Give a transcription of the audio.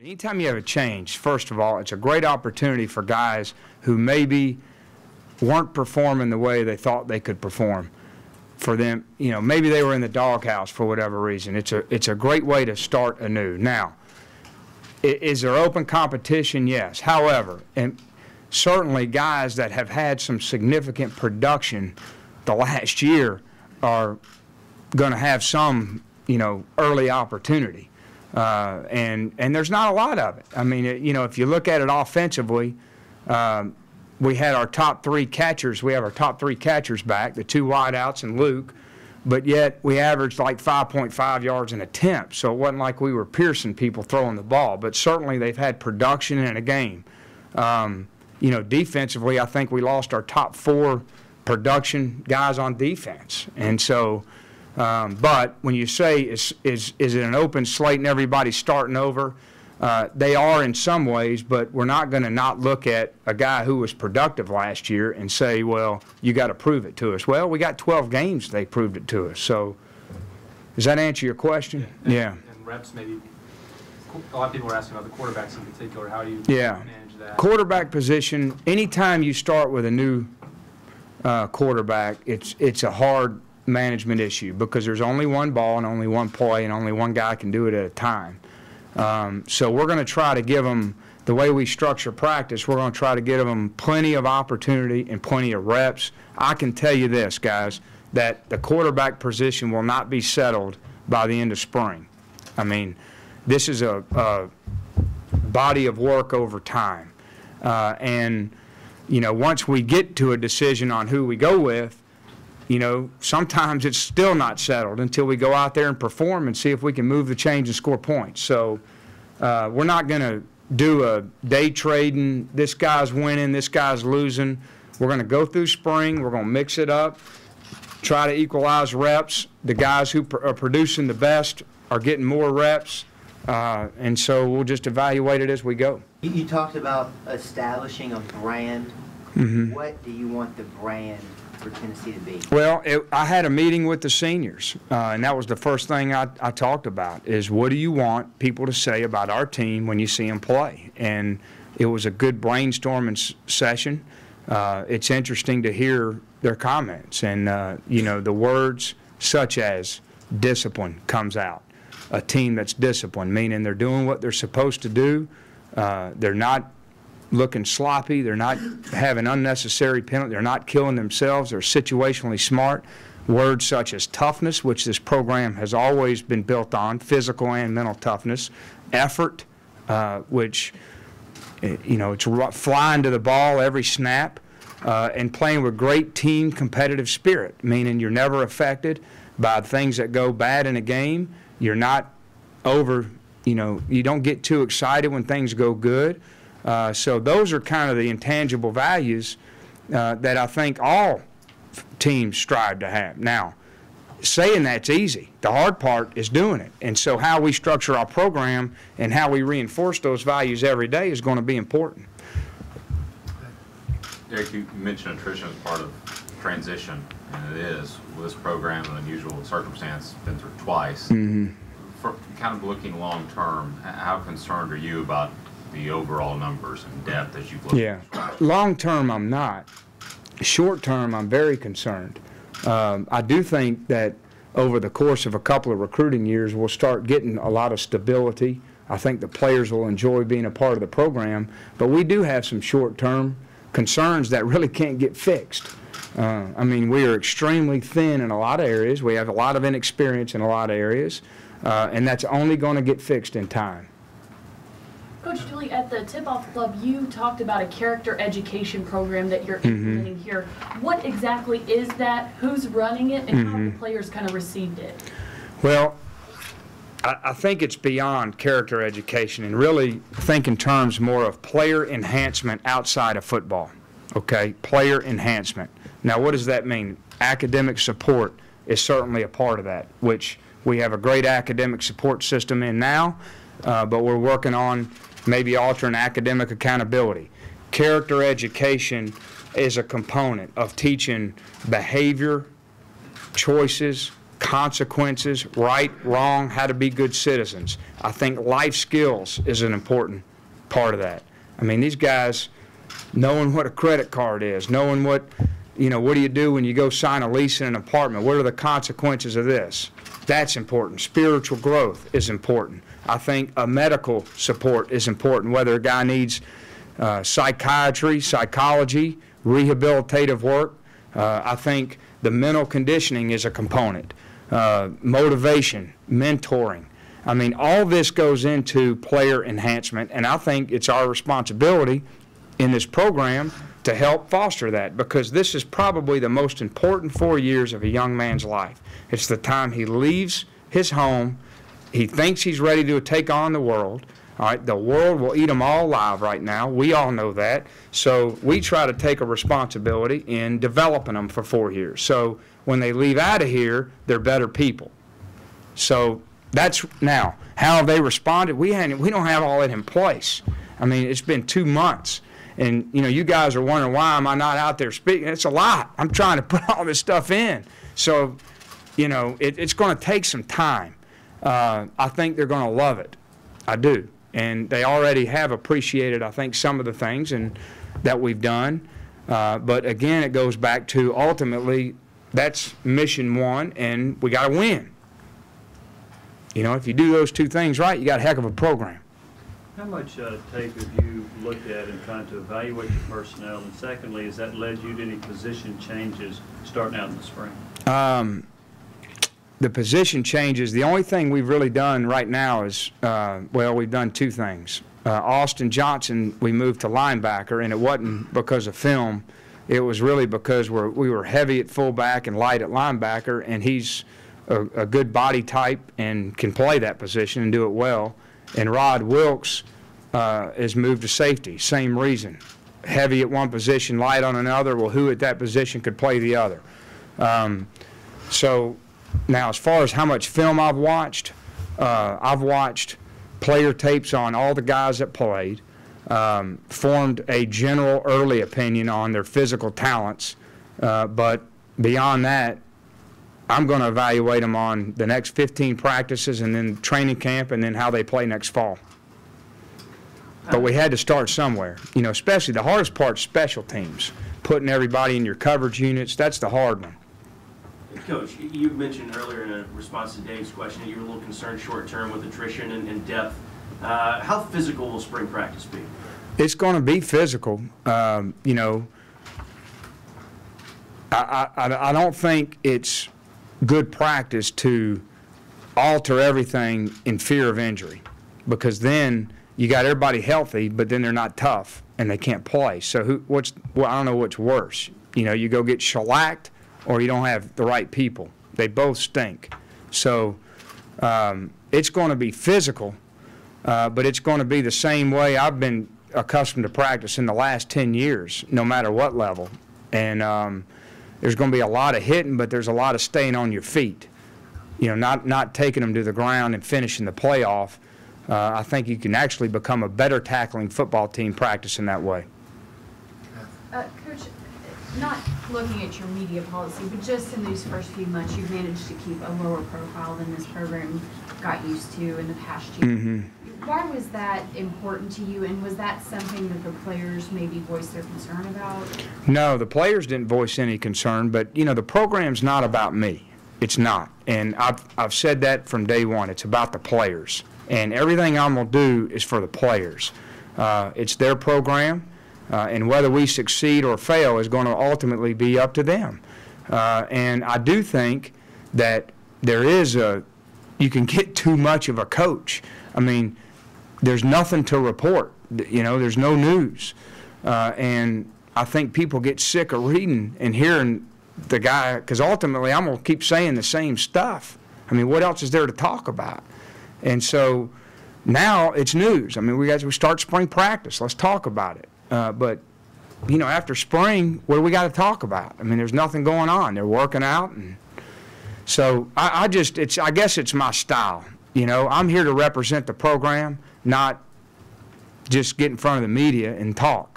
Anytime you have a change, first of all, it's a great opportunity for guys who maybe weren't performing the way they thought they could perform. For them, you know, maybe they were in the doghouse for whatever reason. It's a great way to start anew. Now, is there open competition? Yes. However, and certainly guys that have had some significant production the last year are going to have some, you know, early opportunity. And there's not a lot of it. I mean, you know, if you look at it offensively, we had our top three catchers. We have our top three catchers back, the two wideouts and Luke, but yet we averaged like 5.5 yards an attempt. So it wasn't like we were piercing people throwing the ball. But certainly they've had production in a game. You know, defensively, I think we lost our top four production guys on defense. And so, but when you say is it an open slate and everybody's starting over, they are in some ways, but we're not going to not look at a guy who was productive last year and say, well, you got to prove it to us. Well, we got 12 games they proved it to us. So does that answer your question? Yeah. And reps, maybe a lot of people are asking about the quarterbacks in particular. How do you manage that? Quarterback position, anytime you start with a new quarterback, it's a hard management issue because there's only one ball and only one play and only one guy can do it at a time. So we're going to try to give them, the way we structure practice, we're going to try to give them plenty of opportunity and plenty of reps. I can tell you this, guys, that the quarterback position will not be settled by the end of spring. I mean, this is a body of work over time. And, you know, once we get to a decision on who we go with, you know, sometimes it's still not settled until we go out there and perform and see if we can move the chains and score points. So we're not going to do a day trading, this guy's winning, this guy's losing. We're going to go through spring. We're going to mix it up, try to equalize reps. The guys who are producing the best are getting more reps. And so we'll just evaluate it as we go. You talked about establishing a brand. Mm-hmm. What do you want the brand for Tennessee to be? Well, I had a meeting with the seniors, and that was the first thing I talked about is what do you want people to say about our team when you see them play? And it was a good brainstorming session. It's interesting to hear their comments, and you know, the words such as discipline comes out. A team that's disciplined, meaning they're doing what they're supposed to do. They're not looking sloppy. They're not having unnecessary penalties. They're not killing themselves. They're situationally smart. Words such as toughness, which this program has always been built on, physical and mental toughness. Effort, which, you know, it's flying to the ball every snap, and playing with great team competitive spirit, meaning you're never affected by things that go bad in a game. You're not over, you know, you don't get too excited when things go good. So those are kind of the intangible values that I think all teams strive to have. Now, saying that's easy. The hard part is doing it. And so how we structure our program and how we reinforce those values every day is going to be important. Derek, you mentioned attrition as part of transition, and it is. With this program, an unusual circumstance, been through twice. Mm-hmm. For kind of looking long term, how concerned are you about the overall numbers and depth as you've looked at? Long term, I'm not. Short term, I'm very concerned. I do think that over the course of a couple of recruiting years, we'll start getting a lot of stability. I think the players will enjoy being a part of the program, but we do have some short-term concerns that really can't get fixed. I mean, we are extremely thin in a lot of areas. We have a lot of inexperience in a lot of areas, and that's only going to get fixed in time. Coach Dooley, at the Tip-Off Club, you talked about a character education program that you're implementing here. What exactly is that? Who's running it? And how have the players kind of received it? Well, I think it's beyond character education and really think in terms more of player enhancement outside of football. Okay? Player enhancement. Now, what does that mean? Academic support is certainly a part of that, which we have a great academic support system in now, but we're working on maybe altering academic accountability. Character education is a component of teaching behavior, choices, consequences, right, wrong, how to be good citizens. I think life skills is an important part of that. I mean, these guys knowing what a credit card is, knowing what, what do you do when you go sign a lease in an apartment? What are the consequences of this? That's important. Spiritual growth is important. I think a medical support is important, whether a guy needs psychiatry, psychology, rehabilitative work. I think the mental conditioning is a component. Motivation, mentoring. I mean, all this goes into player enhancement, and I think it's our responsibility in this program to help foster that, because this is probably the most important 4 years of a young man's life. It's the time he leaves his home, he thinks he's ready to take on the world. All right, the world will eat them all alive right now. We all know that. So we try to take a responsibility in developing them for 4 years. So when they leave out of here, they're better people. So that's now, how have they responded? We don't have all that in place. I mean, it's been 2 months. And, you guys are wondering, why am I not out there speaking? It's a lot. I'm trying to put all this stuff in. So, it's going to take some time. I think they're going to love it. I do. And they already have appreciated, I think, some of the things that we've done. But, again, it goes back to, ultimately, that's mission one, and we got to win. If you do those two things right, you got a heck of a program. How much tape have you looked at in trying to evaluate your personnel? And secondly, has that led you to any position changes starting out in the spring? The position changes, the only thing we've really done right now is, we've done two things. Austin Johnson, we moved to linebacker, and it wasn't because of film. It was really because we were heavy at fullback and light at linebacker, and he's a good body type and can play that position and do it well. And Rod Wilkes is moved to safety, same reason. Heavy at one position, light on another. Well, who at that position could play the other? So now, as far as how much film I've watched player tapes on all the guys that played, formed a general early opinion on their physical talents, but beyond that, I'm going to evaluate them on the next 15 practices and then training camp and then how they play next fall. But we had to start somewhere. Especially the hardest part, special teams. Putting everybody in your coverage units, that's the hard one. Coach, you mentioned earlier in a response to Dave's question that you were a little concerned short term with attrition and depth. How physical will spring practice be? It's going to be physical. I don't think it's good practice to alter everything in fear of injury, because then you got everybody healthy, but then they're not tough and they can't play. So I don't know what's worse. You go get shellacked, or you don't have the right people. They both stink. So it's going to be physical, but it's going to be the same way I've been accustomed to practice in the last 10 years, no matter what level. And there's going to be a lot of hitting, but there's a lot of staying on your feet. Not taking them to the ground and finishing the playoff. I think you can actually become a better tackling football team practicing that way. Coach, not looking at your media policy, but just in these first few months, you've managed to keep a lower profile than this program got used to in the past year. Mm-hmm. Why was that important to you, and was that something that the players maybe voiced their concern about? No, the players didn't voice any concern, but the program's not about me. It's not, and I've said that from day one. It's about the players, and everything I'm gonna do is for the players. It's their program, and whether we succeed or fail is going to ultimately be up to them. And I do think that you can get too much of a coach. I mean, there's nothing to report. There's no news. And I think people get sick of reading and hearing the guy, because ultimately I'm going to keep saying the same stuff. I mean, what else is there to talk about? And so now it's news. I mean, we start spring practice. Let's talk about it. But after spring, what do we got to talk about? I mean, there's nothing going on. They're working out, and so I guess it's my style. I'm here to represent the program, not just get in front of the media and talk.